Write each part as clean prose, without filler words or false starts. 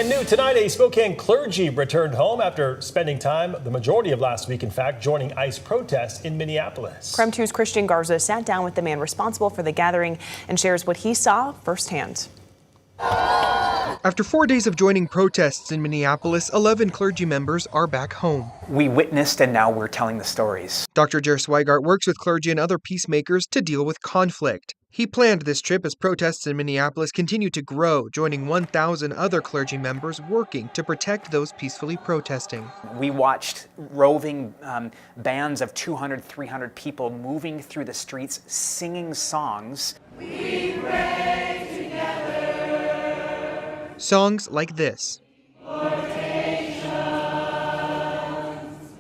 And new tonight, a Spokane clergy returned home after spending time, the majority of last week, in fact, joining ICE protests in Minneapolis. KREM 2's Christian Garza sat down with the man responsible for the gathering and shares what he saw firsthand. After 4 days of joining protests in Minneapolis, 11 clergy members are back home. We witnessed and now we're telling the stories. Dr. Jer Swigart works with clergy and other peacemakers to deal with conflict. He planned this trip as protests in Minneapolis continue to grow, joining 1,000 other clergy members working to protect those peacefully protesting. We watched roving bands of 200, 300 people moving through the streets, singing songs. We pray together. Songs like this.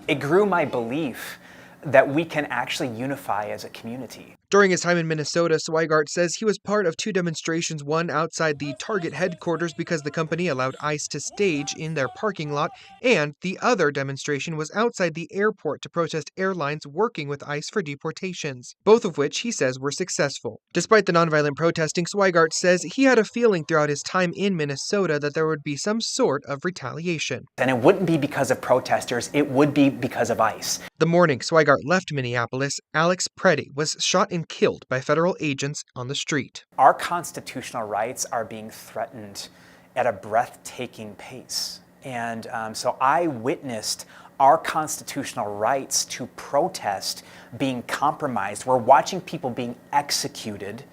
It grew my belief that we can actually unify as a community. During his time in Minnesota, Swigart says he was part of two demonstrations, one outside the Target headquarters because the company allowed ICE to stage in their parking lot, and the other demonstration was outside the airport to protest airlines working with ICE for deportations, both of which he says were successful. Despite the nonviolent protesting, Swigart says he had a feeling throughout his time in Minnesota that there would be some sort of retaliation. And it wouldn't be because of protesters, it would be because of ICE. The morning Swigart left Minneapolis, Alex Preddy was shot and killed by federal agents on the street. Our constitutional rights are being threatened at a breathtaking pace. And so I witnessed our constitutional rights to protest being compromised. We're watching people being executed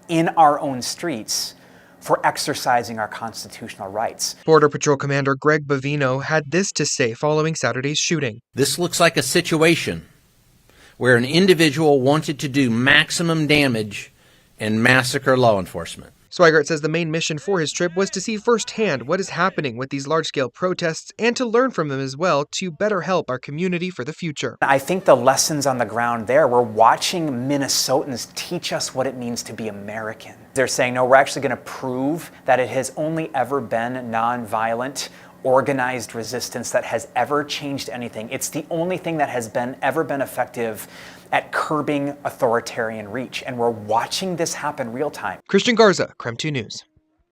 in our own streets for exercising our constitutional rights. Border Patrol Commander Greg Bavino had this to say following Saturday's shooting. This looks like a situation where an individual wanted to do maximum damage and massacre law enforcement. Swigart says the main mission for his trip was to see firsthand what is happening with these large-scale protests and to learn from them as well to better help our community for the future. I think the lessons on the ground there, we're watching Minnesotans teach us what it means to be American. They're saying, no, we're actually going to prove that it has only ever been nonviolent, organized resistance that has ever changed anything. It's the only thing that has ever been effective at curbing authoritarian reach, and we're watching this happen real time. Christian Garza, KREM 2 News.